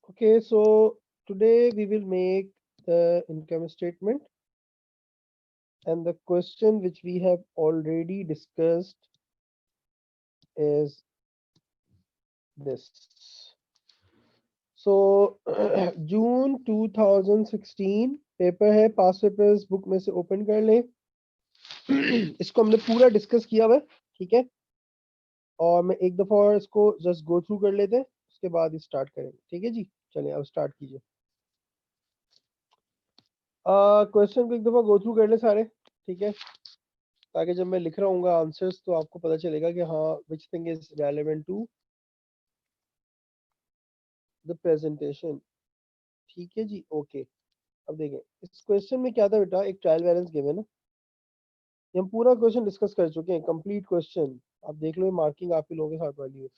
Okay, so today we will make the income statement, and the question which we have already discussed is this. So June 2016 paper है, पास papers book में से open कर लें। इसको हमने पूरा discuss किया हुआ है, ठीक है। और मैं एक दफ़ा और इसको जस्ट गो थ्रू कर लेते हैं, उसके बाद स्टार्ट करेंगे, ठीक है जी। चलिए अब स्टार्ट कीजिए। क्वेश्चन को एक दफ़ा गो थ्रू कर ले सारे, ठीक है, ताकि जब मैं लिख रहा हूँ आंसर्स तो आपको पता चलेगा कि हाँ which thing is relevant to the presentation, ठीक है जी। ओके, अब देखें इस क्वेश्चन में क्या था बेटा, एक ट्रायल बैलेंस गिवन है। ये हम पूरा क्वेश्चन डिस्कस कर चुके हैं, कंप्लीट क्वेश्चन। आप देख लो, ये मार्किंग आप ही लोगों के साथ वाली है।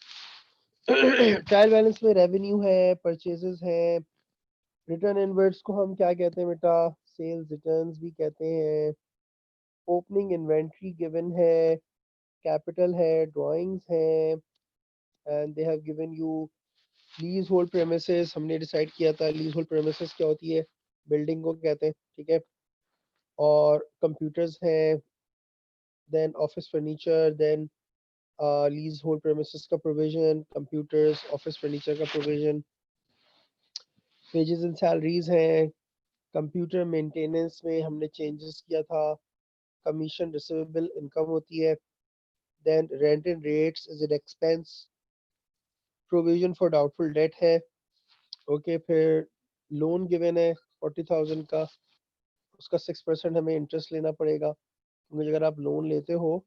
ट्रायल बैलेंस में रेवेन्यू है, परचेजेस है, रिटर्न इनवर्ड्स को हम क्या कहते हैं बेटा, सेल्स रिटर्न्स भी कहते हैं। ओपनिंग इन्वेंट्री गिवन है, कैपिटल है, ड्राइंग्स है, and they have given you lease hold premises. हमने डिसाइड किया था लीज होल्ड प्रेमिसेस क्या होती है, बिल्डिंग को कहते हैं, ठीक है। और कंप्यूटर्स हैं, then office furniture, then leasehold premises का प्रोविजन, कंप्यूटर्स, ऑफिस फर्नीचर का प्रोविजन, वेजेस एंड सैलरीज हैं। कंप्यूटर मेंटेनेंस में हमने चेंजेस किया था, कमीशन रिसीवेबल इनकम होती है। Then rent and rates is an expense, provision for doubtful debt है। ओके, फिर लोन गिवन है 40,000 का, उसका 6% हमें इंटरेस्ट लेना पड़ेगा, क्योंकि अगर आप लोन लेते हो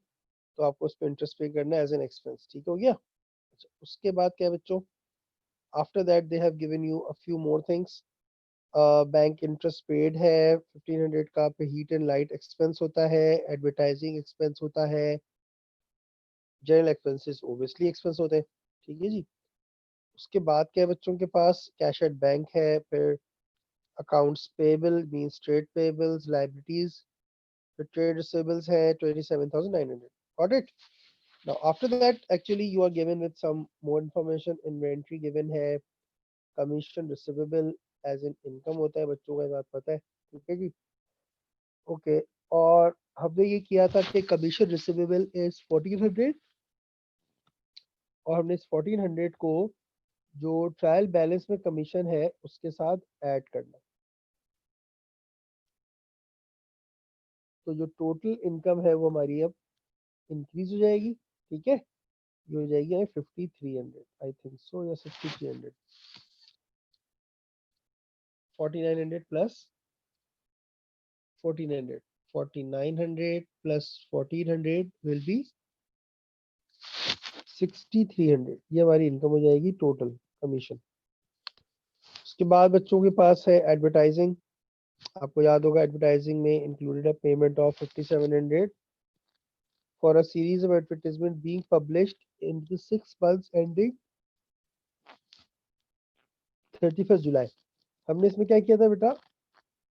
तो आपको उस पर इंटरेस्ट पे करना है एज एन एक्सपेंस, ठीक हो गया। अच्छा, उसके बाद क्या है बच्चों, after that they have given you a few more things. Bank interest paid है 1500 का, पे हीट एंड लाइट एक्सपेंस होता है, एडवर्टाइजिंग एक्सपेंस होता है, जनरल एक्सपेंसेस ओबियसली एक्सपेंस होते हैं, ठीक है जी। उसके बाद क्या है बच्चों के पास, कैश एट बैंक है, फिर accounts payable means trade payables, liabilities, फिर ट्रेड रिसीवेबल्स है 27,900। Got it. Now after that actually you are given with some more information. Inventory given है, commission receivable as in income होता है, बच्चों को ये बात पता है, ठीक है जी। ओके, और हमने ये किया था कि कमीशन रिसीवेबल इज 1400, और हमने इस 1400 को जो ट्रायल बैलेंस में कमीशन है उसके साथ ऐड करना। तो जो टोटल इनकम है वो हमारी अब इंक्रीज हो जाएगी, ठीक है। ये हो जाएगी 5300 आई थिंक सो, या 6300, 4900 प्लस 1400, 4900 प्लस 1400 विल बी 6300। ये हमारी इनकम हो जाएगी टोटल कमीशन। उसके बाद बच्चों के पास है एडवर्टाइजिंग। आपको याद होगा एडवर्टाइजिंग में इंक्लूडेड है payment of 5700 for a series of advertisement being published in the 6 months ending 31st जुलाई। हमने इसमें क्या किया था बेटा,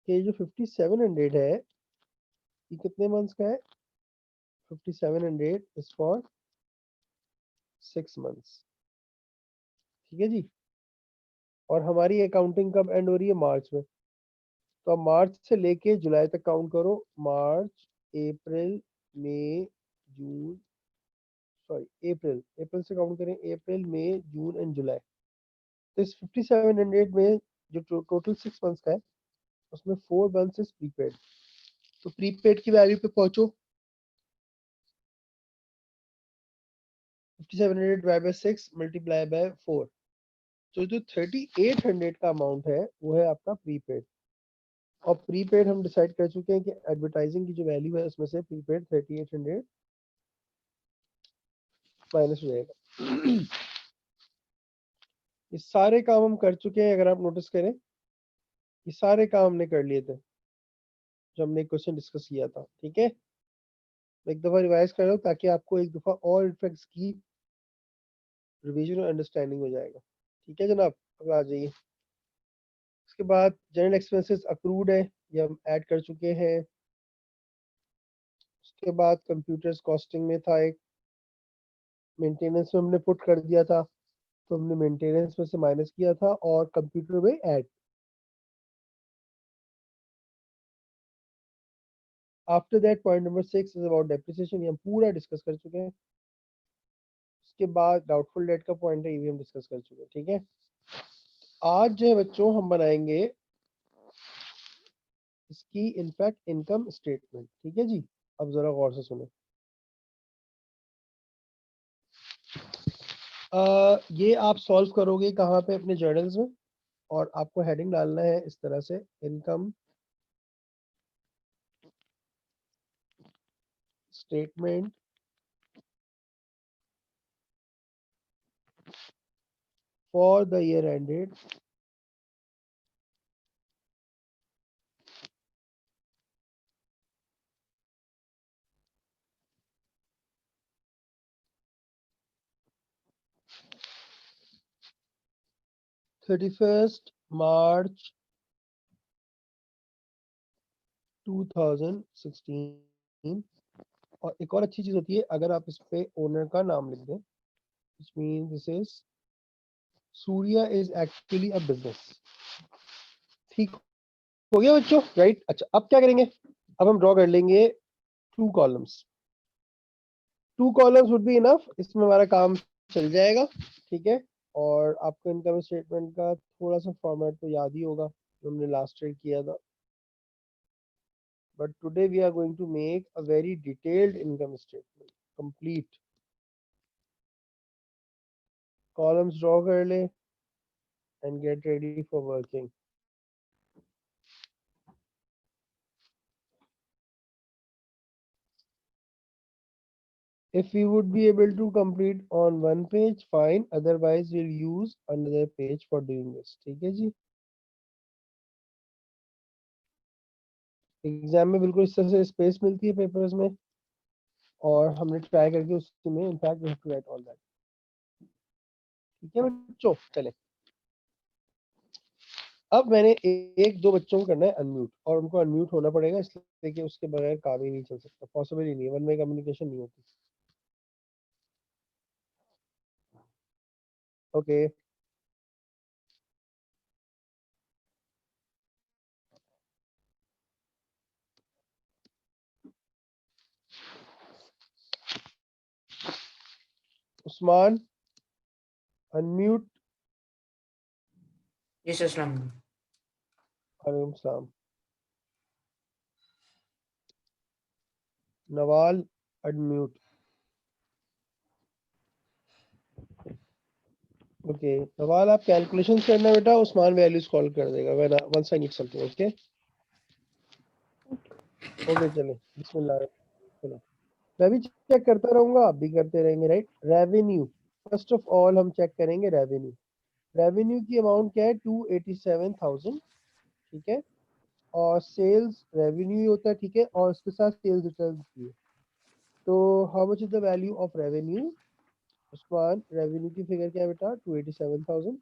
कि जो 5700 है ये कितने मंथ्स का है, 5700 इज फॉर 6 मंथ्स, ठीक है जी। और हमारी अकाउंटिंग कब एंड हो रही है, मार्च में। तो अब मार्च से लेके जुलाई तक काउंट करो, मार्च, अप्रैल, मई, जून, सॉरी अप्रैल, अप्रैल से काउंट करें, अप्रैल, मई, जून एंड जुलाई। तो इस 5700 में जो टोटल 6 मंथ्स का है उसमें 4 मंथ्स इज प्रीपेड। तो प्रीपेड की वैल्यू पे पहुंचो, 5700 डिवाइड बाय 6 मल्टीप्लाई बाय 4। तो जो 3800 का अमाउंट है वो है आपका प्रीपेड। और प्रीपेड हम डिसाइड कर चुके हैं कि एडवर्टाइजिंग की जो वैल्यू है उसमें से प्रीपेड 3800 माइनस हो जाएगा। ये सारे काम हम कर चुके हैं, अगर आप नोटिस करें ये सारे काम हमने कर लिए थे जो हमने क्वेश्चन डिस्कस किया था, ठीक है। एक दफा रिवाइज कर लो ताकि आपको एक दफा और इफेक्ट्स की रिवीजन और अंडरस्टैंडिंग हो जाएगा, ठीक है जनाब। अब आ जाइए। उसके बाद जनरल एक्सपेंसेस अक्रूड है, ये हम ऐड कर चुके हैं। उसके बाद कंप्यूटर्स कॉस्टिंग में था, एक मेंटेनेंस में हमने पुट कर दिया था, तो हमने मेंटेनेंस में से माइनस किया था और कंप्यूटर में add. After that point number 6 is about depreciation, ये हम पूरा डिस्कस कर चुके हैं। उसके बाद डाउटफुल डेट का पॉइंट है, ये भी हम डिस्कस कर चुके हैं। ठीक है, आज जो है बच्चों हम बनाएंगे इसकी इनफैक्ट इनकम स्टेटमेंट। ठीक है जी, अब जरा गौर से सुने। ये आप सॉल्व करोगे कहाँ पे, अपने जर्नल्स में, और आपको हेडिंग डालना है इस तरह से, income statement for the year ended 31st March 2016। और एक और अच्छी चीज होती है, अगर आप इस पे ओनर का नाम लिख दें, which means this is Surya is actually a business. ठीक हो गया बच्चों, राइट। अच्छा, अब क्या करेंगे, अब हम ड्रॉ कर लेंगे 2 columns. 2 columns would be enough, इसमें हमारा काम चल जाएगा। ठीक है, और आपको इनकम स्टेटमेंट का थोड़ा सा फॉर्मेट तो याद ही होगा जो हमने लास्ट ईयर किया था, but today we are going to make a very detailed income statement, complete। columns draw कर ले and get ready for working। if we would be able to complete on one page, fine, otherwise we'll use another page for doing this। ठीक है जी, exam में बिल्कुल इस तरह से space मिलती है पेपर्स में, और हमने ट्राई करके उसमें in fact we have to write all that. ठीक है बच्चों, चले। अब मैंने एक दो बच्चों को करना है अनम्यूट, और उनको अनम्यूट होना पड़ेगा, इसलिए कि उसके बगैर काम ही नहीं चल सकता, पॉसिबल ही नहीं है, वन वे कम्युनिकेशन नहीं होती। Okay, Usman unmute. यस अस्सलाम वालेकुम। वालेकुम सलाम। नवाल अनम्यूट। ओके नवाल, आप कैलकुलेशन करना बेटा, उस्मान वैल्यूज कॉल कर देगा when once I need something. Okay okay, चले बिस्मिल्लाह। चलो, मैं भी चेक करता रहूंगा, आप भी करते रहेंगे, right. Revenue, first of all हम चेक करेंगे रेवेन्यू। रेवेन्यू की अमाउंट क्या है, 287,000। ठीक है, और सेल्स रेवेन्यू होता है। ठीक है, और उसके साथ सेल्स रिटर्न भी है। तो how much is the value of revenue? Usman, revenue की फिगर क्या है बेटा, 287,000।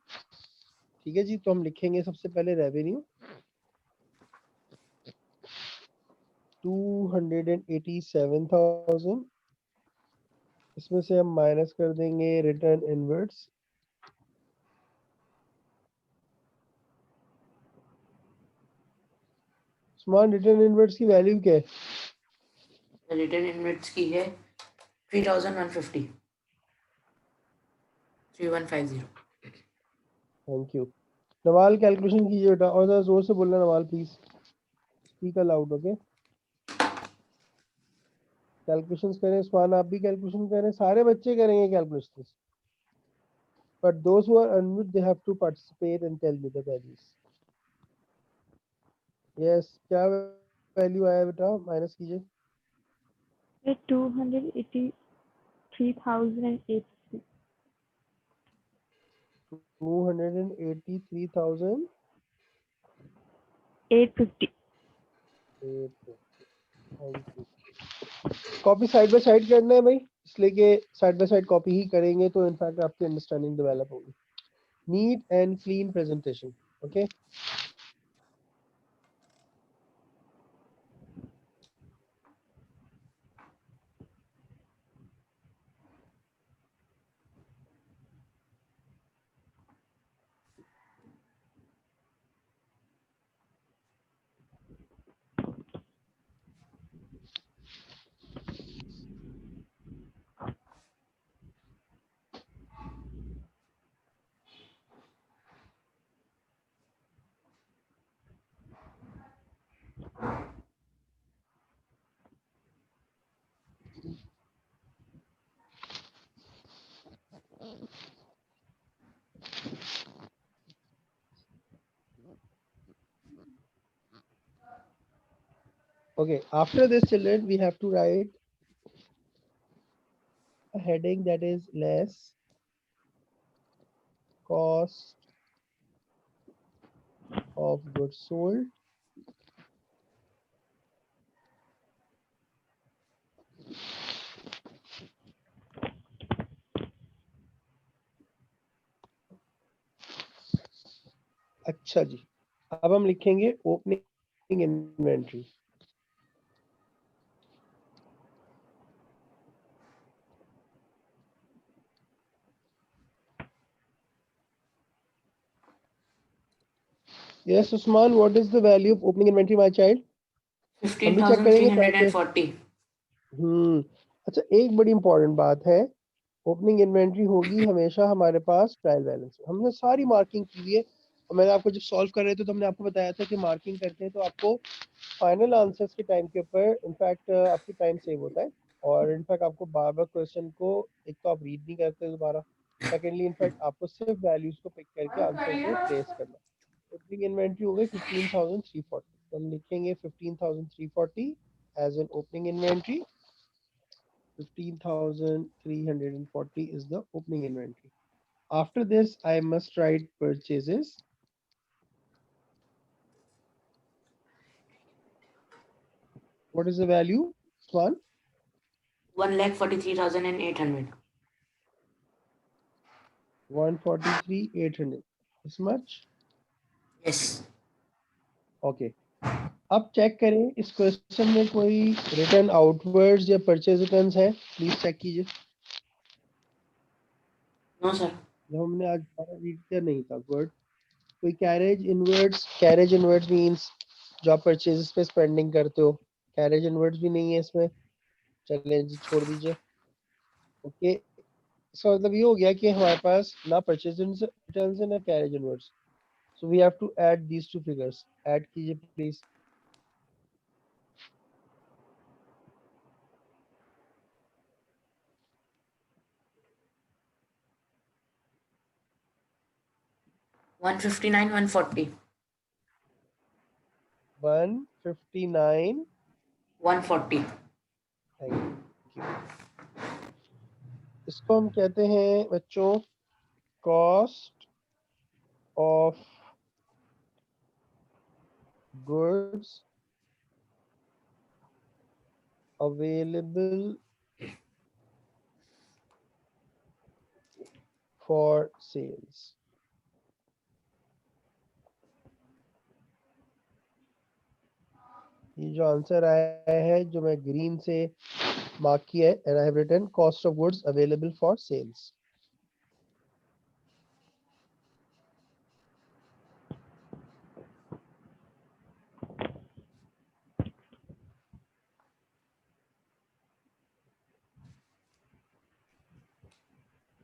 ठीक है जी, तो हम लिखेंगे सबसे पहले रेवेन्यू 287,000। इसमें से हम माइनस कर देंगे return inwards. Usman, return inwards की वैल्यू क्या है? रिटर्न इनवर्ट्स की है 3150 3150। Thank you. नवाल कैलकुलेशन कीजिए बेटा, और ज़रा जोर से बोलना Nawal please, speak aloud. Okay, calculations करें उस्मान, आप भी कैलकुलेशन करें, सारे बच्चे करेंगे calculations, but those who are unmute they have to participate and tell me the values. Yes, क्या वैल्यू आया बेटा, माइनस कीजिए। 283,008 283,000 850। Thank you. Copy side by side करना है भाई, इसलिए कि साइड बाय साइड कॉपी ही करेंगे तो इनफैक्ट आपकी अंडरस्टैंडिंग डेवलप होगी। Neat and clean presentation. Okay, Okay, after this, children, we have to write a heading that is less cost of goods sold अच्छा जी, अब हम लिखेंगे opening inventory. Yes, Usman, what is the value of opening inventory, my child? हम भी check करेंगे साथ में। 15,340. अच्छा, एक बड़ी इंपॉर्टेंट बात है, ओपनिंग इन्वेंट्री होगी हमेशा हमारे पास ट्रायल बैलेंस। हमने सारी मार्किंग की है और मैंने आपको जब सॉल्व कर रहे थे तो हमने आपको बताया था कि मार्किंग करते हैं तो आपको फाइनल आंसर्स के टाइम के ऊपर इनफैक्ट आपकी टाइम सेव होता है और इनफैक्ट आपको बार बार क्वेश्चन को एक तो आप रीड नहीं करते दोबारा, सेकेंडली इनफैक्ट आपको सिर्फ वैल्यूज को पिक करके आंसर को प्लेस करना। ओपनिंग इन्वेंट्री हो गई 15,340, तो हम लिखेंगे 15,340 as an opening inventory. 15,340 is the opening inventory. After this, I must write purchases. What is the value? One. 1,43,800. 143,800. This much? Yes. Okay. अब चेक करें इस क्वेश्चन में कोई रिटर्न आउटवर्ड्स या परचेज रिटर्न्स है, प्लीज चेक कीजिए। No, sir. जब हमने आज रीड किया नहीं था वर्ड, कोई कैरेज इनवर्ड्स मींस जो आप परचेजेस पे स्पेंडिंग करते हो, कैरेज इनवर्ड्स भी नहीं है इसमें, चलें जी छोड़ दीजिए। ओके, इसका मतलब ये हो गया कि हमारे पास ना परचेज रिटर्न्स है ना carriage inwards, so we have to add these two figures. Add कीजिए प्लीज। One 140. 159 140. Thank you. इसको हम कहते हैं बच्चों cost of goods available for sales. ये जो आंसर आया है जो मैं ग्रीन से मार्क किया है, and I have written cost of goods available for sales.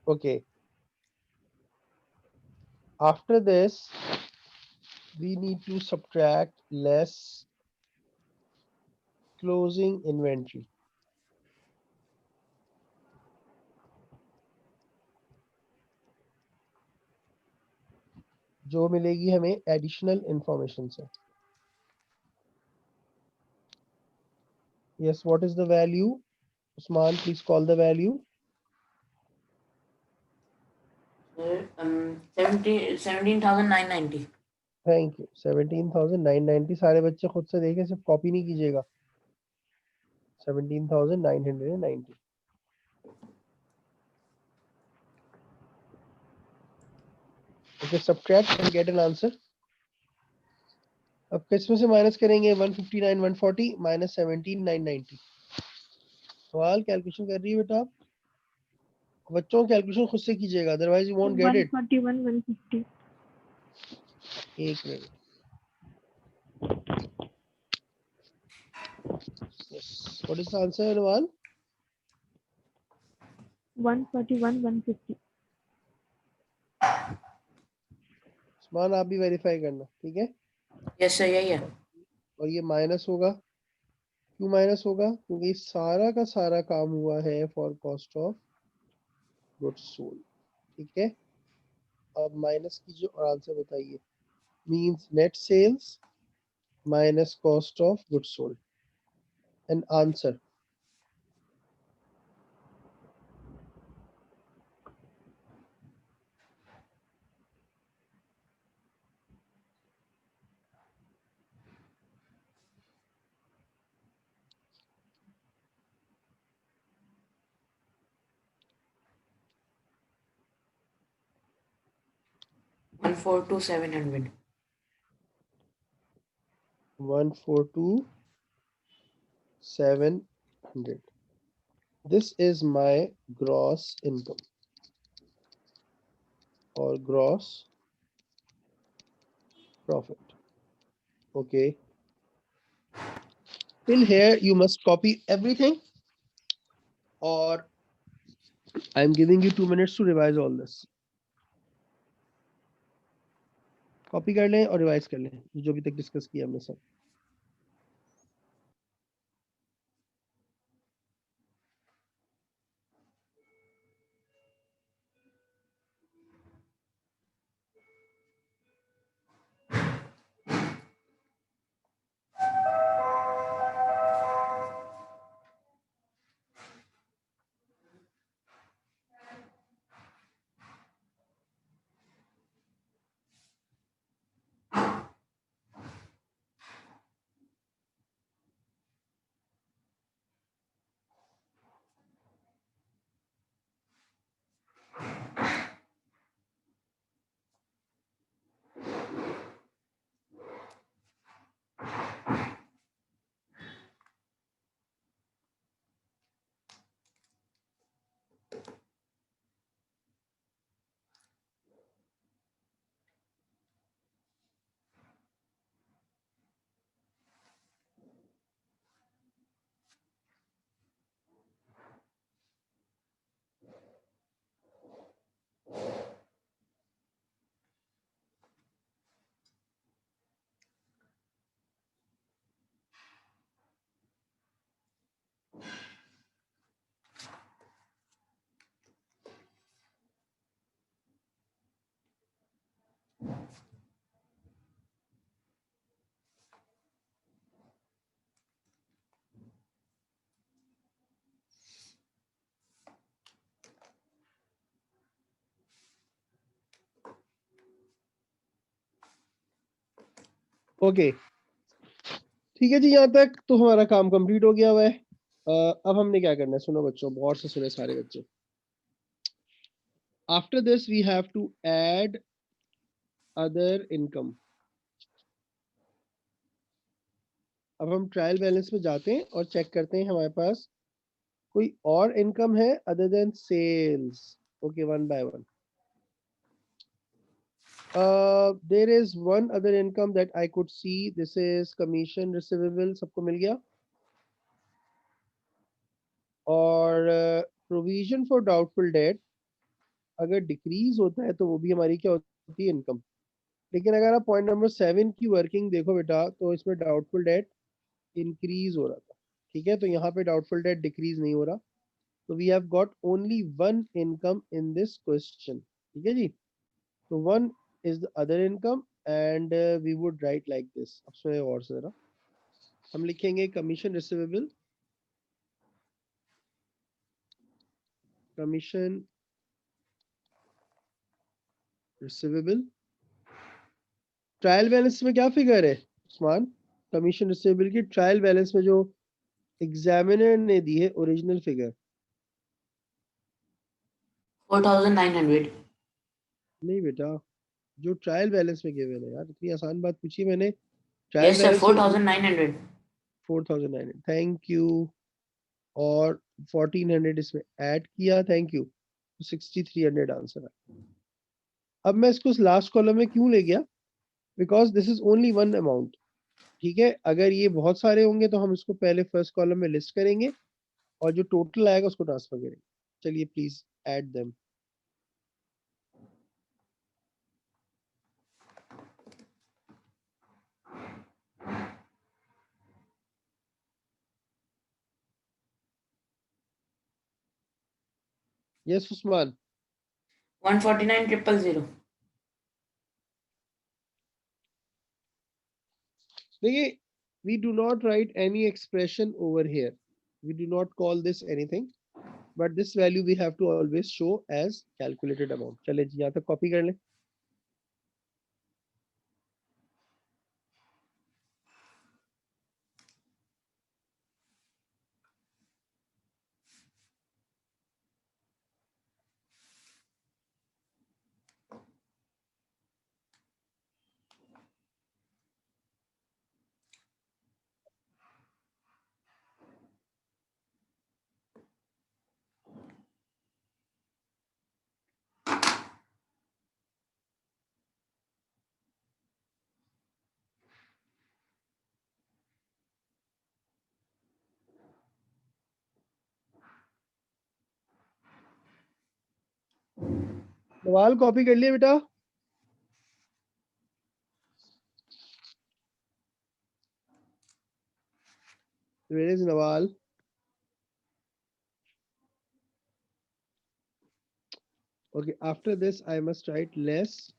Okay, after this we need to subtract less closing inventory. जो मिलेगी हमें एडिशनल इंफॉर्मेशन से। Yes, what is the value? Usman, please call the value. Sir, 17,990. Thank you. 17,990। सारे बच्चे खुद से देखें, सिर्फ कॉपी नहीं कीजिएगा। 17,990। Okay, subtract and get an answer. अब किसमें से माइनस करेंगे? 159 140 माइनस 17,990। सवाल कैलकुलेशन कर रही है बेटा आप? बच्चों कैलकुलेशन खुद से कीजिएगा, otherwise you won't get it. 141 150। एक minute. Yes. What is the answer, Anwal? 141 150। Usman आप भी वेरीफाई करना, ठीक है? Yes, sir. Yeah, yeah. और ये माइनस होगा क्यों माइनस होगा? क्योंकि सारा का सारा काम हुआ है for cost of goods sold. ठीक है, अब माइनस कीजिए और आंसर बताइए। Means net sales minus cost of goods sold. And answer. One four two 700. 142,700. This is my gross income or gross profit. Okay. Till here you must copy everything, or I'm giving you 2 minutes to revise all this. Copy कर लें और revise कर लें जो अभी तक discuss किया हमने सब। ओके ठीक है जी, यहाँ तक तो हमारा काम कंप्लीट हो गया हुआ है। अब हमने क्या करना है, सुनो बच्चों, गौर से सुने सारे बच्चे। After this we have to add other income. अब हम ट्रायल बैलेंस में जाते हैं और चेक करते हैं हमारे पास कोई और इनकम है other than sales. Okay, one by one. There is one other income that I could see, this is commission receivable. सबको मिल गया? और प्रोविजन फॉर डाउटफुल डेट अगर डिक्रीज होता है तो वो भी हमारी क्या होती है, इनकम। लेकिन अगर आप पॉइंट नंबर 7 की वर्किंग देखो बेटा, तो इसमें डाउटफुल डेट इंक्रीज हो रहा था। ठीक है, तो यहाँ पे डाउटफुल डेट डिक्रीज नहीं हो रहा। तो we have got only one income in this question. ठीक है जी, तो one is the other income and we would write like this. अब सुनिए और से जरा, हम लिखेंगे commission receivable, commission receivable. Trial balance में क्या फिगर है उस्मान? कमीशन रिसीवेबल की ट्रायल बैलेंस में जो एग्जामिनर ने दी है ओरिजिनल फिगर। 4900. नहीं बेटा, जो ट्रायल बैलेंस में गिवन है यार, इतनी आसान बात पूछी मैंने। Trial Yes, sir. Balance 4900. 4900, thank you. और 1400 इसमें ऐड किया, थैंक यू। 6300 आंसर है। अब मैं इसको लास्ट कॉलम में क्यों ले गया? Because this is only one amount. ठीक है, अगर ये बहुत सारे होंगे तो हम इसको पहले फर्स्ट कॉलम में लिस्ट करेंगे और जो टोटल आएगा उसको ट्रांसफर करेंगे। चलिए please add them. Yes, Usman. 149,000. देखिए, we do not write any expression over here. We do not call this anything, but this value we have to always show as calculated amount. चले जी यहाँ तक copy कर लें. Nawal copy कर लिए बेटा. Where is Nawal? Okay, after this I must write less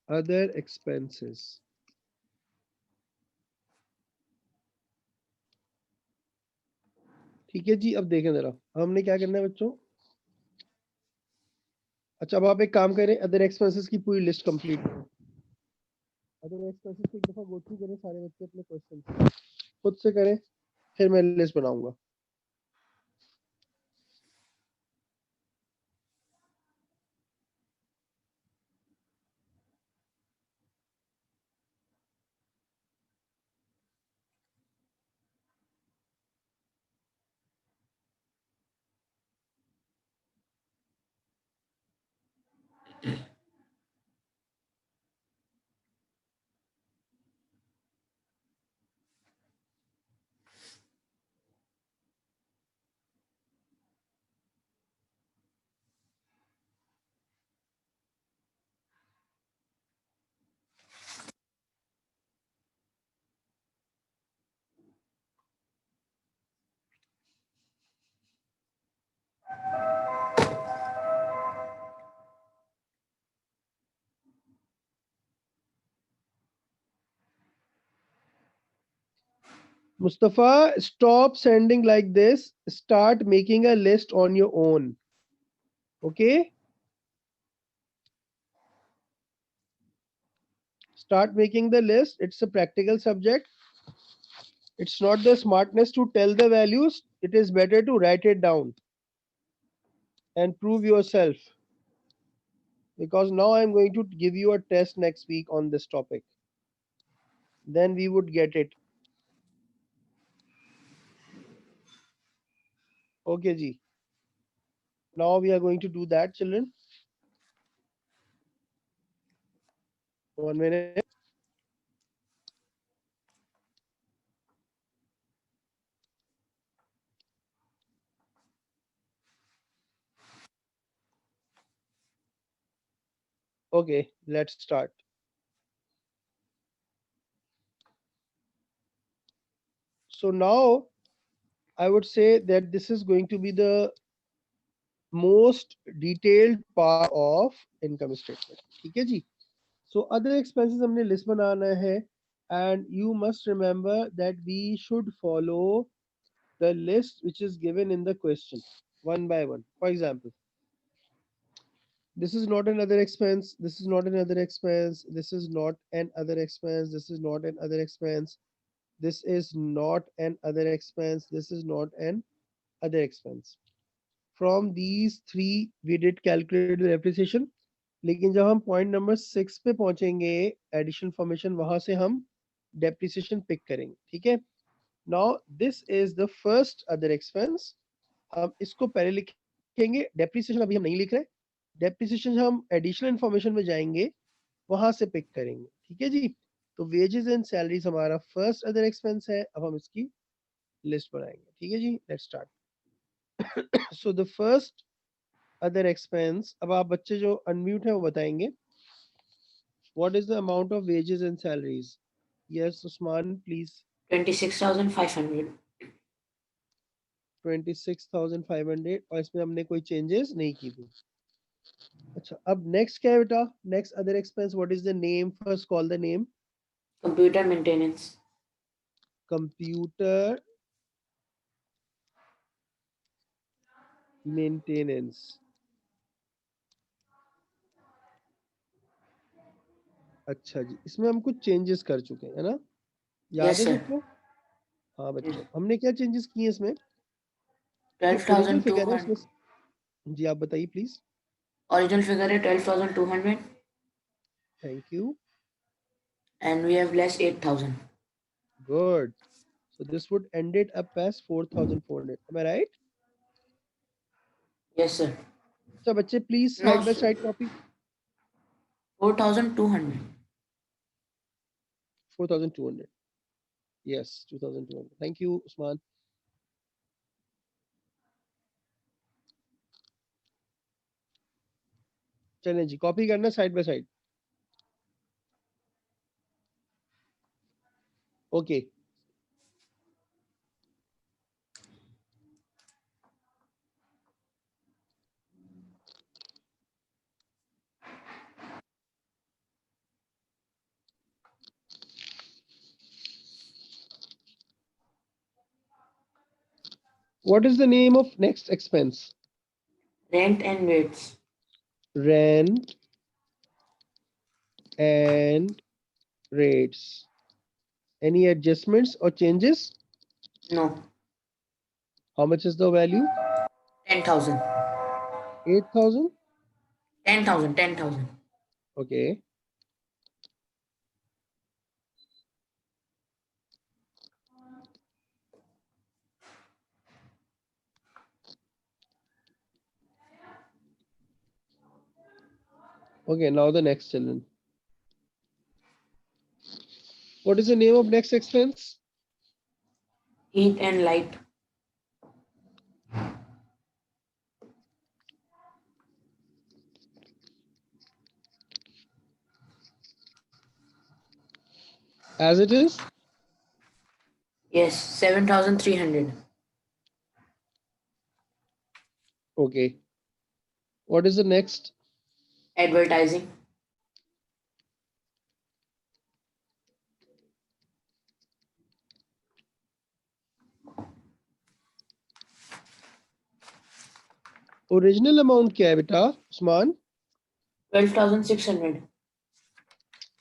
other expenses. ठीक है जी. अब देखें जरा हमने क्या करना है बच्चों. अच्छा, अब आप एक काम करें, अदर एक्सपेंसेस की पूरी लिस्ट कंप्लीट करें. अदर एक्सपेंसेस एक दफा गो थ्रू करें सारे बच्चे अपने क्वेश्चन खुद से करें, फिर मैं लिस्ट बनाऊंगा. Mustafa, stop sending like this. Start making a list on your own. Okay? Start making the list. It's a practical subject. It's not the smartness to tell the values. It is better to write it down and prove yourself. Because now I'm going to give you a test next week on this topic. Then we would get it. Okay, Ji. Now we are going to do that, children. 1 minute. Okay, let's start. So now I would say that this is going to be the most detailed part of income statement. ठीक है जी. So other expenses हमने list बनाना है, and you must remember that we should follow the list which is given in the question one by one. For example, this is not another expense, this is not another expense, this is not an other expense, this is not an other expense, this is not an other expense, this is not an other expense. From these three we did calculate the depreciation. लेकिन जब हम point number 6 पे पहुंचेंगे addition formation, वहां से हम depreciation pick करेंगे. ठीक है. Now this is the first other expense. हम इसको पहले लिखेंगे. डेप्रिसिएशन अभी हम नहीं लिख रहे. डेप्रिसिएशन हम एडिशनल इंफॉर्मेशन में जाएंगे, वहां से पिक करेंगे. ठीक है जी. तो वेजेस एंड सैलरीज हमारा फर्स्ट अदर एक्सपेंस है. अब हम इसकी लिस्ट बनाएंगे. ठीक है जी. Let's start. So the first other expense, अब आप बच्चे जो अनम्यूट है वो बताएंगे. What is the amount of wages and salaries? Yes, Usman, please. 26,500. 26,500 और इसमें हमने कोई चेंजेस नहीं की थी। अच्छा, अब नेक्स्ट क्या है बेटा? Next other expense, what is the name? First call the name. Computer maintenance. Computer maintenance. अच्छा जी, इसमें हम कुछ चेंजेस कर चुके हैं, है ना? याद Yes, है sir. सबको? हाँ बच्चों, हमने क्या चेंजेस किए हैं इसमें? जो ओरिजिनल 12,200. फिगर है उसमें, जी आप बताइए प्लीज। Original figure है 12,200 thank you, and we have less 8,000. Good. So this would end it up as 4,400. Am I right? Yes, sir. So बच्चे please No, side by sir. side copy 4,200. 4,200. Yes, 2,200. Thank you, Usman. चलें जी, copy करना side by side. Okay, what is the name of next expense? Rent and rates. Rent and rates. Any adjustments or changes? No. How much is the value? 10,000. 8,000. 10,000. 10,000. Okay. Okay, now the next children. What is the name of next expense? Heat and light. As it is? Yes, 7,300. Okay. What is the next? Advertising. Original amount क्या है बेटा Usman? 12,600.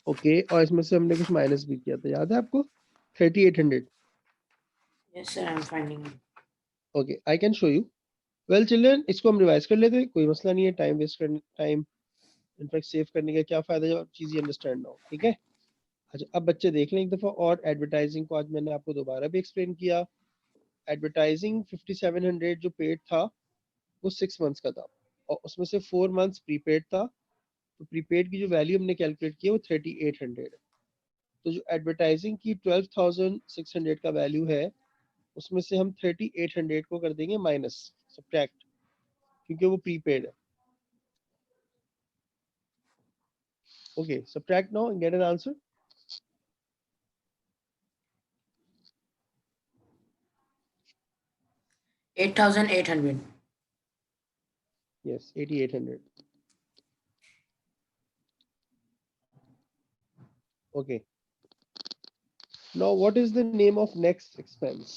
Okay, और इसमें से हमने कुछ minus भी किया था, याद है आपको? 3,800. Yes, sir, I'm finding it. Okay, I can show you. Well children, इसको हम रिवाइज कर लेते हैं, कोई मसला नहीं है। टाइम वेस्ट करने, टाइम इनफैक्ट सेव करने का क्या फायदा जब चीजें अंडरस्टैंड ना हो, ठीक है? अच्छा, अब बच्चे देख लें एक दफा और। एडवर्टाइजिंग को आज मैंने आपको दोबारा भी एक्सप्लेन किया। एडवर्टाइजिंग 5,700 जो पेड था वो 6 मंथ्स का था, और उसमें से 4 मंथ्स प्रीपेड था। तो प्रीपेड की जो वैल्यू हमने कैलकुलेट की है वो 3,800 है। तो जो एडवर्टाइजिंग की 12,600 का वैल्यू है उसमें से हम 3,800 को कर देंगे माइनस, सब्ट्रैक्ट, क्योंकि वो प्रीपेड है। Okay, subtract now and get an answer. $8,800. Yes, 8,800. Okay. Now, what is the name of next expense?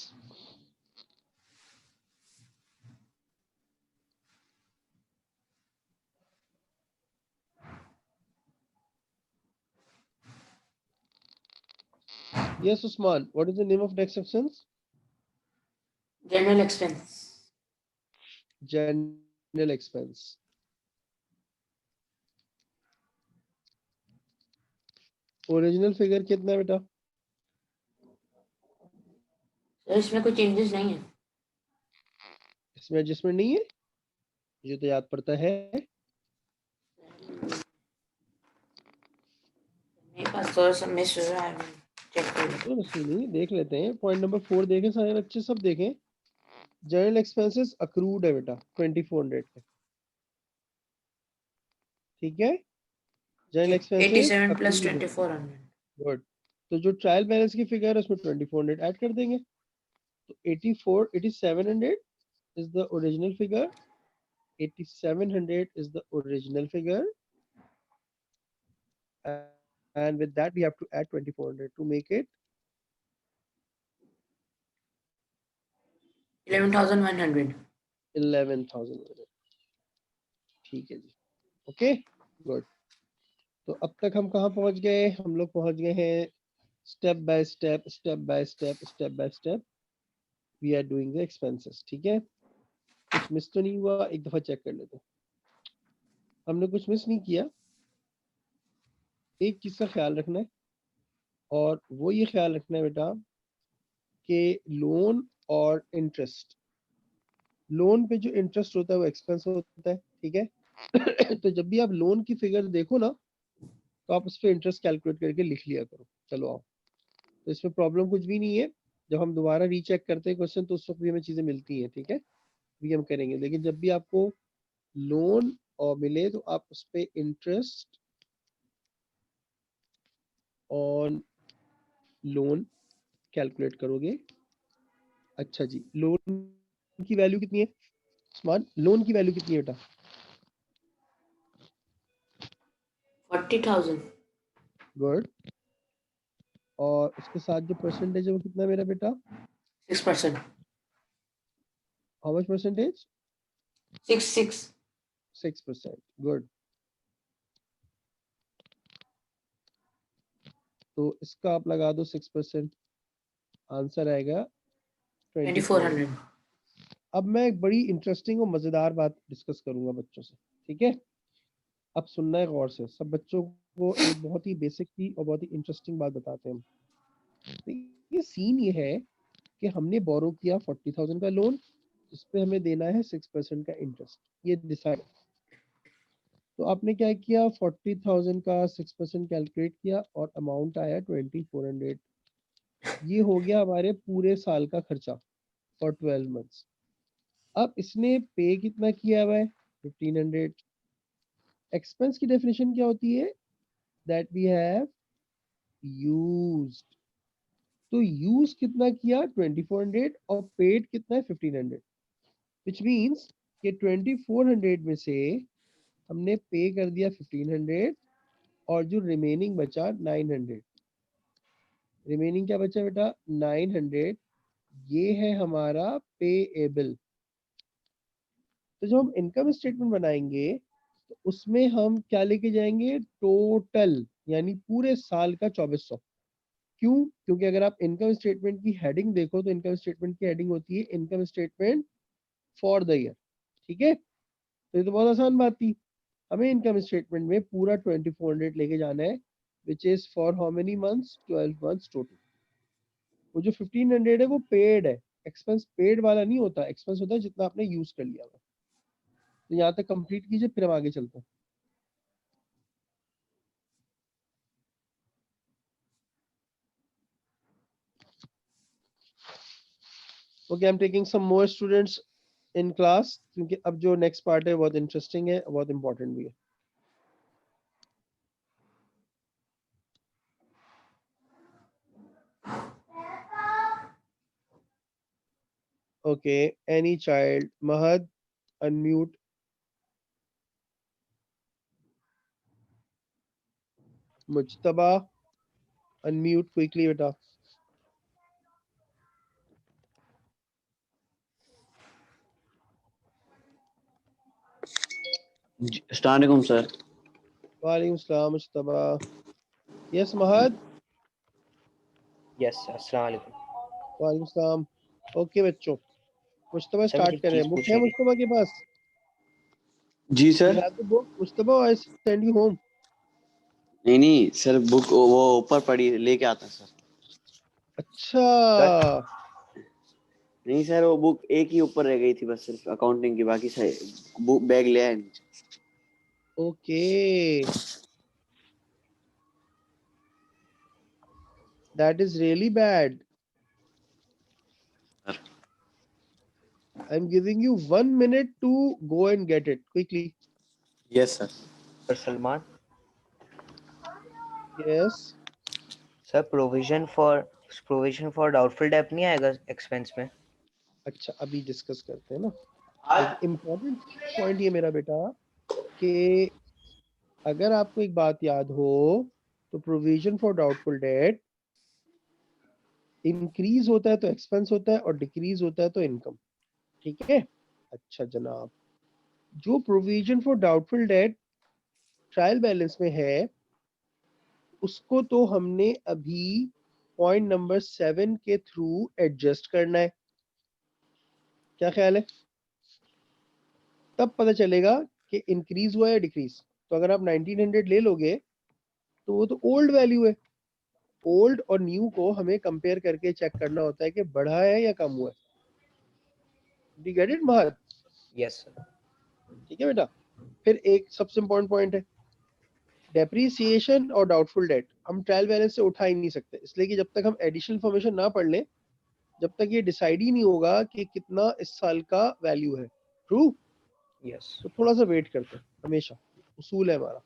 Yes, Usman. What is the name of next expense? General expense. General expense. Original figure कितना है बेटा? Sir इसमें कोई changes नहीं है। इसमें adjustment नहीं है, मुझे तो याद पड़ता है। मेरे पास थोड़ा सा मिस हो रहा है, चेक कर लो। तो मसले नहीं, देख लेते हैं। पॉइंट नंबर 4 देखें सारे बच्चे, सब देखें। जनरल एक्सपेंसेस अक्रूड है बेटा 2,400 के, ठीक है? जनरल एक्सपेंसेस 87 plus अक्रूड है, 2,400. गुड। तो जो ट्रायल बैलेंस की फिगर है उसमें 2,400 ऐड कर देंगे, तो 84 8,700 is the original figure. 8700 is the original figure. And with that, we have to add 2400 to make it 11,100. 11,000. ठीक है जी. Okay good. तो अब तक हम कहाँ पहुंच गए? हम लोग पहुंच गए हैं step by step we are doing the expenses. ठीक है, कुछ मिस तो नहीं हुआ? एक दफा चेक कर लेते हैं. हमने कुछ मिस नहीं किया. एक चीज का ख्याल रखना है, और वो ये ख्याल रखना है बेटा कि लोन और इंटरेस्ट, लोन पे जो इंटरेस्ट होता है वो एक्सपेंस होता है. ठीक है. तो जब भी आप लोन की फिगर देखो ना, तो आप उस पर इंटरेस्ट कैलकुलेट करके लिख लिया करो. चलो आओ. तो इसमें प्रॉब्लम कुछ भी नहीं है. जब हम दोबारा रीचेक करते हैं क्वेश्चन, तो उस वक्त भी हमें चीजें मिलती हैं. ठीक है, भी हम करेंगे. लेकिन जब भी आपको लोन और मिले, तो आप उस पर इंटरेस्ट ऑन लोन कैलकुलेट करोगे. अच्छा जी, लोन की वैल्यू कितनी है? उस्मान, लोन की वैल्यू कितनी है बेटा? 40,000. गुड. और उसके साथ जो परसेंटेज है वो कितना है मेरा बेटा? 6%. How much percentage? 6. 6%. गुड. तो इसका आप लगा दो 6%, आंसर आएगा 2400. 2,400. अब मैं एक बड़ी इंटरेस्टिंग और मजेदार बात डिस्कस करूंगा बच्चों से. ठीक है, अब सुनना है गौर से. सब बच्चों को एक बहुत ही बेसिक सी और बहुत ही इंटरेस्टिंग बात बताते हैं हम. तो ये सीन ये है कि हमने बोरो किया 40,000 का लोन, इस पे हमें देना है 6% का इंटरेस्ट. ये डिसाइड. तो आपने क्या किया? 40,000 का 6% कैलकुलेट किया और अमाउंट आया 2,400. ये हो गया हमारे पूरे साल का खर्चा फॉर 12 मंथ्स. अब इसने पे कितना किया हुआ है? 1,500. एक्सपेंस की डेफिनेशन क्या होती है? That we have used. तो यूज कितना किया? 2,400. और पेड कितना है? 1,500. विच मीन्स कि 2,400 में से हमने पे कर दिया 1,500, और जो रिमेनिंग बचा 900. रिमेनिंग क्या बचा बेटा? 900. ये है हमारा पेएबल. तो जब हम इनकम स्टेटमेंट बनाएंगे, तो उसमें हम क्या लेके जाएंगे? टोटल, यानी पूरे साल का 2,400. क्यों? क्योंकि अगर आप इनकम स्टेटमेंट की हेडिंग देखो, तो इनकम स्टेटमेंट की हेडिंग होती है income statement for the year. ठीक है, तो ये तो बहुत आसान बात थी. हमें इनकम स्टेटमेंट में पूरा 2,400 लेके जाना है, which is for how many months? 12 months total. वो जो 1,500 है वो पेड है. एक्सपेंस पेड वाला नहीं होता. एक्सपेंस होता है जितना आपने यूज कर लिया. तो यहाँ तक कंप्लीट कीजिए, फिर हम आगे चलते हैं. Okay, I am taking some more students in class, क्योंकि अब जो नेक्स्ट पार्ट है बहुत इंटरेस्टिंग है, बहुत इंपॉर्टेंट भी है. Okay, any child? Mahad, unmute. Mujtaba, unmute quickly बेटा. अस्सलाम वालेकुम सर. वालेकुम सलाम मुज्तबा. यस महद. यस अस्सलाम वालेकुम. वालेकुम सलाम. ओके बच्चों, मुज्तबा सर मुझे स्टार्ट एक कर रहे चीज हैं. बुक है पूछनी थी. मुज्तबा के पास? जी You sir. have the book, Mujtaba? I send you home. नहीं सर, बुक वो ऊपर पड़ी, लेके आता सर. अच्छा. नहीं सर, वो बुक एक ही ऊपर रह गई थी बस, सिर्फ अकाउंटिंग की. बाकी सर बुक बैग ले आए नीचे. Okay, that is really bad. Sir. I'm giving you 1 minute to go and get it quickly. Yes sir. Sir Salman. Yes. Sir provision for doubtful डेब्ट नहीं आएगा एक्सपेंस में? अच्छा, अभी डिस्कस करते हैं ना. इम्पोर्टेंट पॉइंट ये मेरा बेटा कि अगर आपको एक बात याद हो तो provision for doubtful debt increase होता है तो एक्सपेंस होता है और डिक्रीज होता है तो इनकम। ठीक है, अच्छा जनाब, जो provision for doubtful date trial balance में है उसको तो हमने अभी पॉइंट नंबर 7 के थ्रू एडजस्ट करना है। क्या ख्याल है? तब पता चलेगा कि इंक्रीज हुआ है या डिक्रीज। तो अगर आप 1900 ले लोगे तो वो तो ओल्ड वैल्यू है। ओल्ड और न्यू को हमें कंपेयर करके चेक करना होता है कि बढ़ा है या कम हुआ है। Do get it Mahad? Yes, sir. ठीक है बेटा। फिर एक सबसे इम्पोर्टेंट पॉइंट है डेप्रीसिएशन और डाउटफुल डेट हम ट्रायल बैलेंस से उठा ही नहीं सकते, इसलिए कि जब तक हम एडिशनल इन्फॉर्मेशन ना पढ़ लें, जब तक ये डिसाइड ही नहीं होगा कि कितना इस साल का वैल्यू है। ट्रू? Yes. तो थोड़ा सा वेट करते हैं, हमेशा उसूल है हमारा।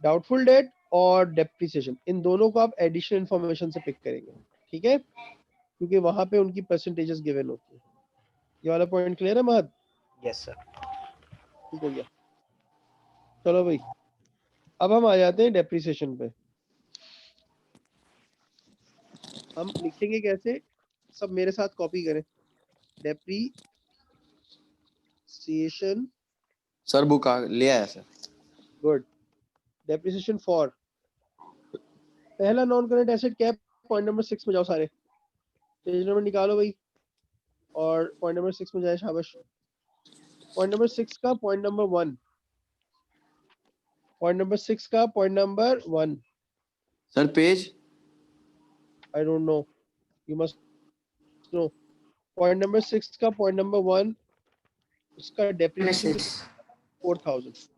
डाउटफुल डेट और डेप्रिसिएशन इन दोनों को आप एडिशनल इन्फॉर्मेशन से पिक करेंगे, ठीक है, क्योंकि वहां पे उनकी परसेंटेजेस गिवन होती है। ये वाला पॉइंट क्लियर है महद? Yes, sir. ठीक हो गया। चलो भाई, अब हम आ जाते हैं डेप्रिसिएशन पे। हम लिखेंगे कैसे, सब मेरे साथ कॉपी करें। डेप्रिसिएशन, सर बुक ले आया सर। गुड। डेप्रिसिएशन फॉर पहला नॉन करंट एसेट क्या है? पॉइंट नंबर 6 में जाओ सारे, पेज नंबर निकालो भाई और पॉइंट नंबर 6 में जाए, शाबाश। पॉइंट नंबर 6 का पॉइंट नंबर 1, पॉइंट नंबर 6 का point number 1। Sir page I don't know, you must know. Point number 6 का पॉइंट नंबर 1, उसका डेप्रिसिएशन Mrs. 4000।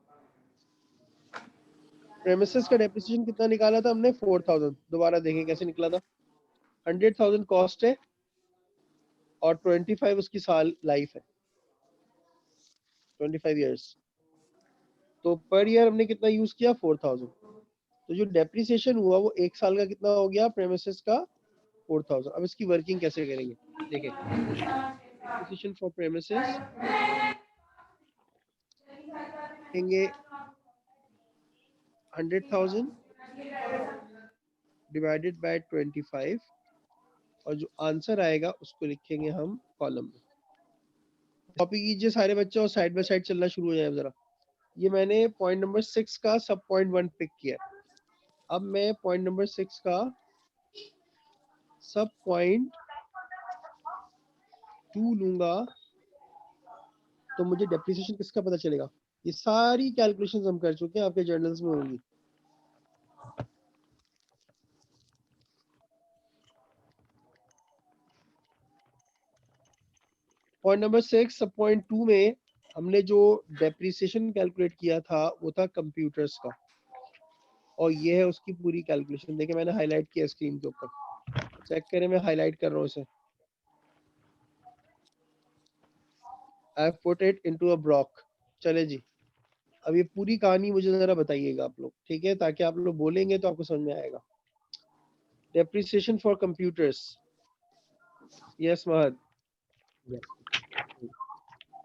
प्रेमिसेस का डेप्रिसिएशन कितना निकाला था हमने? 4000। दोबारा देखें कैसे निकला था। 100,000 कॉस्ट है और 25 उसकी साल लाइफ है, 25 इयर्स। तो पर ईयर हमने कितना यूज किया? 4000। तो जो डेप्रिसिएशन हुआ वो एक साल का कितना हो गया? प्रेमिसेस का 4000। अब इसकी वर्किंग कैसे करेंगे देखें। डेप्रिसिएशन फॉर प्रेमिसेस लिखेंगे 100,000 डिवाइडेड बाय 25 और जो आंसर आएगा उसको लिखेंगे हम कॉलम में। कॉपी कीजिए सारे बच्चे और साइड बाय साइड चलना शुरू हो जाए जरा। ये मैंने पॉइंट नंबर 6 का सब पॉइंट 1 पिक किया। अब मैं पॉइंट नंबर 6 का सब पॉइंट 2 लूंगा तो मुझे डेप्रिसिएशन किसका पता चलेगा? ये सारी कैलकुलेशंस हम कर चुके हैं, आपके जर्नल्स में होंगी। पॉइंट नंबर 6 सब पॉइंट 2 में हमने जो डेप्रिसिएशन कैलकुलेट किया था वो था कंप्यूटर्स का, और ये है उसकी पूरी कैलकुलेशन। देखिए मैंने हाईलाइट किया स्क्रीन के ऊपर, चेक करें, मैं हाईलाइट कर रहा हूँ इसे। I have put it into a block. चले जी, अब ये पूरी कहानी मुझे जरा बताइएगा आप लोग, ठीक है, ताकि आप लोग बोलेंगे तो आपको समझ में आएगा। Depreciation for computers, yes Mahad. Yes.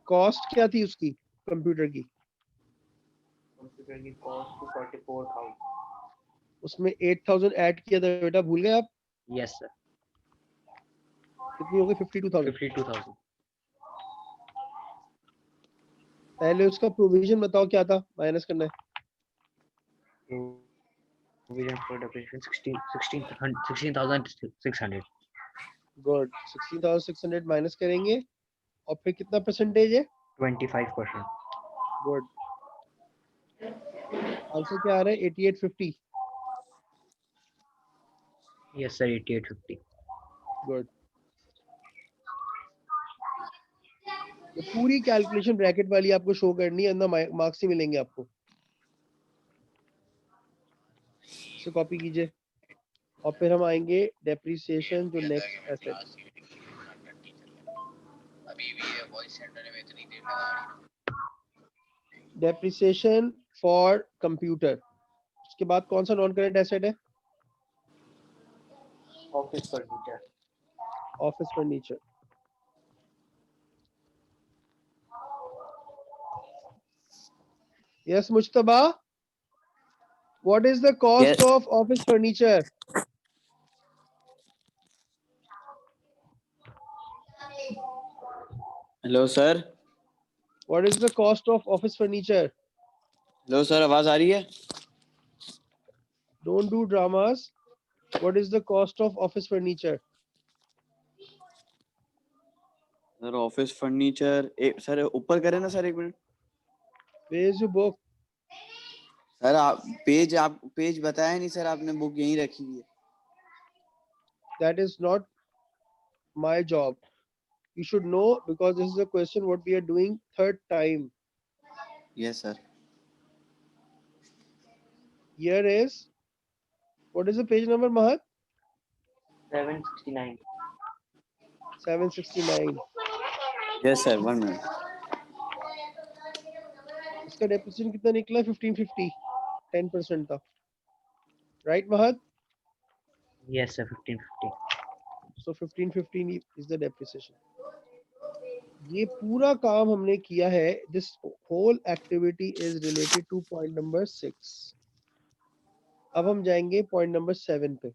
Cost क्या थी उसकी कंप्यूटर की? Computer की cost to 44,000. उसमें 8000 ऐड किया था बेटा, भूल गए आप? Yes, sir. कितनी हो गई? 52,000। 52,000. पहले उसका प्रोविजन बताओ क्या था, माइनस करना है। Provision for depreciation 16,600. Good, 16,600 minus करेंगे और फिर कितना परसेंटेज है? 25%. गुड, आंसर क्या आ रहा है? 8850। Yes, sir. 8850. गुड। ये पूरी कैलकुलेशन ब्रैकेट वाली आपको शो करनी है, अंदर मार्क्स ही मिलेंगे आपको। इसे कॉपी कीजिए और फिर हम आएंगे डेप्रिसिएशन जो next asset. Depreciation for computer, उसके बाद कौन सा नॉन करेंट एसेट है? Office furniture. Office furniture. Yes, Mujtaba. What is the cost Yes. of office furniture? Hello sir. What is the cost of office furniture? Hello sir, आवाज आ रही है? Don't do dramas. What is the cost of office furniture? Sir office furniture sir ऊपर करें ना sir, एक minute. Where is your book? Sir आप page बताया नहीं सर, आपने बुक यहीं रखी हुई है. That is not my job. You should know because this is a question what we are doing third time. Yes sir. Here is, what is the page number, Mahat? 769. 769. Yes sir, 1 minute. इसका depreciation कितना निकला? 1550. 10% था. Right, Mahat? Yes, sir. 1550. So 1550 is the depreciation. ये पूरा काम हमने किया है. This whole activity is related to point number 6. अब हम जाएंगे point number 7 पे.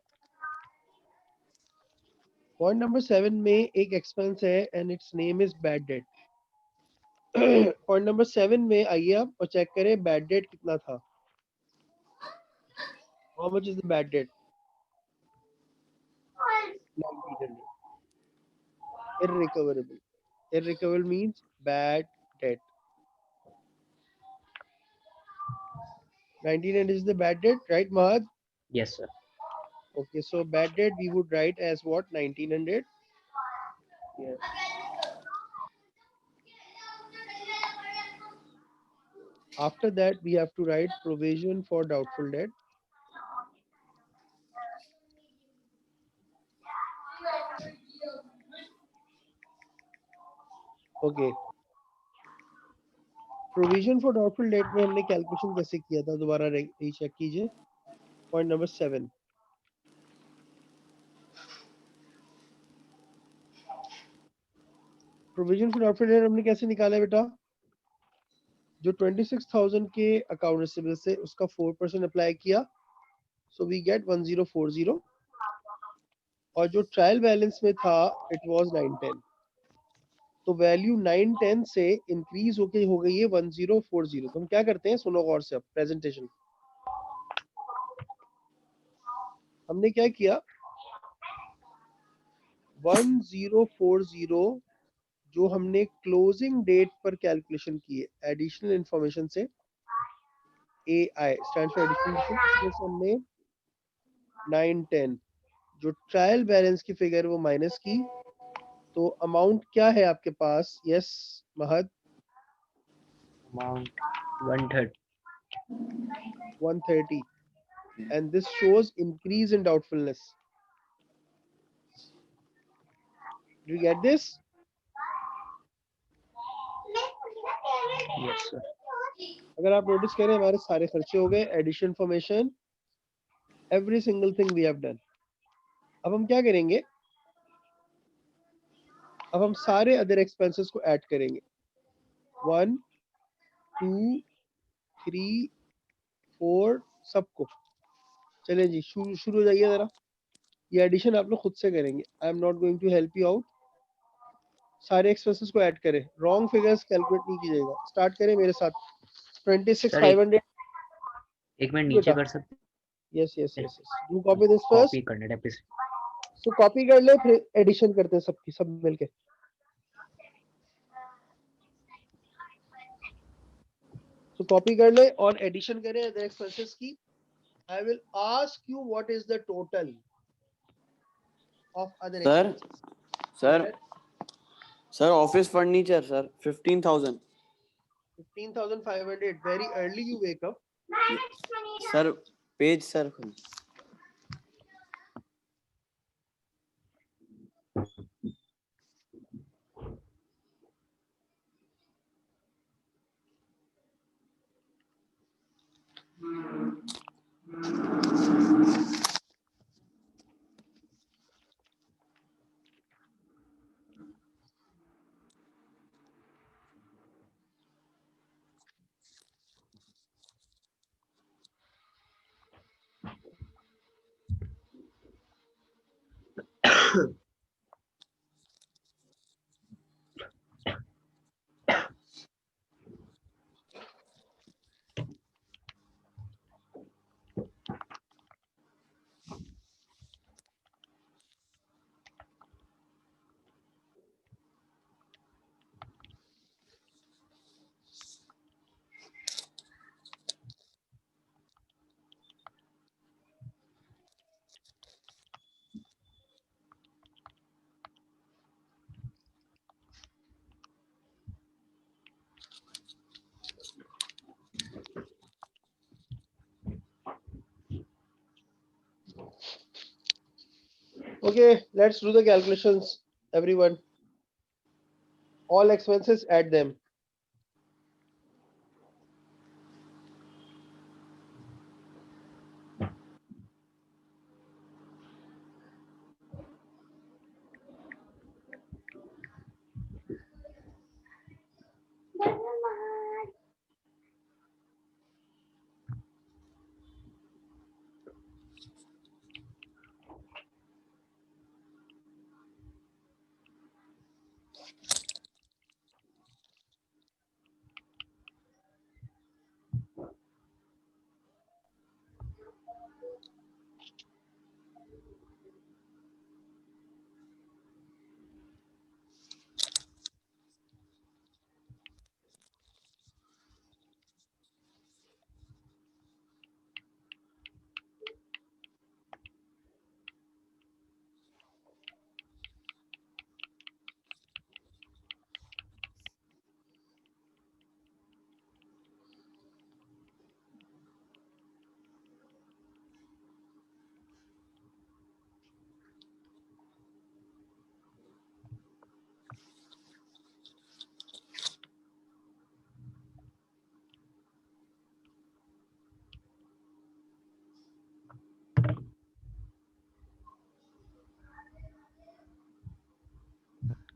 Point number 7 में एक expense है and its name is bad debt. Point number 7 में आइए आप और चेक करें bad debt कितना था. How much is the bad debt? 1900. Irrecoverable. Irrecoverable means bad debt. 1900 is the bad debt, right, Mahad? Yes, sir. Okay, so bad debt we would write as what? 1900. Yes. After that, we have to write provision for doubtful debt. Okay. Provision for doubtful debt में हमने calculation कैसे किया था? दोबारा recheck कीजिए. Point number 7. Provision for doubtful debt हमने कैसे निकाला है बेटा? जो 26,000 के अकाउंट रिसीवेबल से उसका 4% अप्लाई किया, so we get 1040. और जो ट्रायल बैलेंस में था it was 910. तो वैल्यू 910 से इंक्रीज होके हो गई है 1040. तो हम क्या करते हैं, सुनो गौर से. अब प्रेजेंटेशन हमने क्या किया, 1040 जो हमने क्लोजिंग डेट पर कैलकुलेशन की है एडिशनल इंफॉर्मेशन से, AI स्टैंड फॉर एडिशनल, इसमें से हमने 910 जो ट्रायल बैलेंस की फिगर वो माइनस की. तो अमाउंट क्या है आपके पास? Yes Mahad, Amount 130. 130. And this shows increase in doubtfulness. Do you get this? Yes, sir. अगर आप नोटिस करें हमारे सारे खर्चे हो गए, addition information, every single thing we have done. अब हम क्या करेंगे, अब हम सारे अदर एक्सपेंसेस को ऐड करेंगे. 1 2 3 4 सबको. चले जी, शुरू हो जाइए जरा. ये एडिशन आप लोग खुद से करेंगे. I am not going to help you out. सारे एक्सपेंसेस को ऐड करें, रॉन्ग फिगर्स कैलकुलेट नहीं कीजिएगा. स्टार्ट करें मेरे साथ. 26,500. एक मिनट नीचे कर सकते yes yes yes yes. Do copy this first. Copy करना डेप्रिसिएशन. तो कॉपी कर ले, फिर एडिशन करते हैं सबकी, सब मिलके. तो कॉपी कर ले और एडिशन करें अदर एक्सपेंसेस की. I will ask you what is the total of other sir expenses. Sir office furniture sir 15,000. 15,500. Very early you wake up. Sir page sir. Okay, let's do the calculations, everyone. All expenses, add them.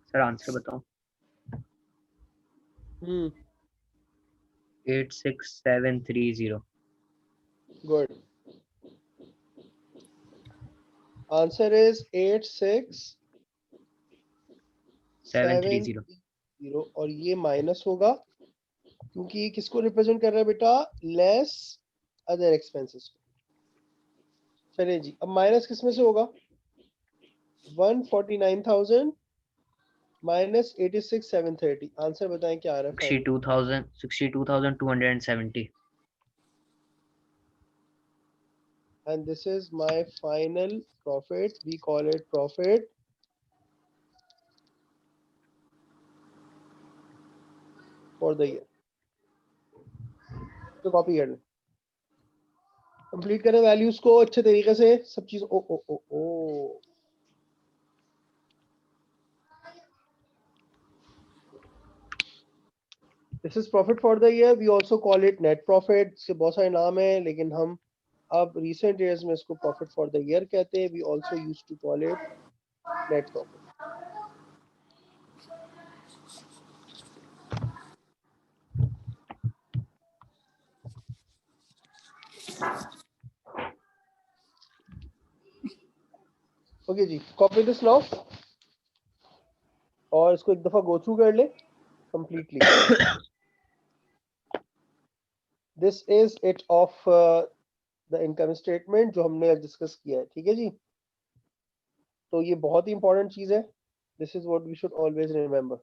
Sir answer बताओ। 86730। Good. Answer is 86730 और ये minus होगा क्योंकि ये किसको represent कर रहा है बेटा? लेस अदर एक्सपेंसेस को। चलिए जी, अब माइनस किसमें से होगा? 149,000 माइनस 86,730। आंसर बताएं क्या आ रहा है? 62,270। And this is my final profit. We call it profit for the year. तो कॉपी कर लें, कंप्लीट करें वैल्यूज को अच्छे तरीके से, सब चीज। ओ ओ ओ ओ this is profit for the year. We also call it net profit. इसके बहुत सारे नाम है, लेकिन हम अब रिसेंट ईयर्स में इसको प्रॉफिट फॉर द ईयर कहते हैं। We also used to call it net profit. Okay जी, कॉपी दिस नाउ और इसको एक दफा गो थ्रू कर ले completely. This is it of the income statement जो हमने डिस्कस किया है। ठीक है जी, तो ये बहुत ही इंपॉर्टेंट चीज है। This is what we should always remember.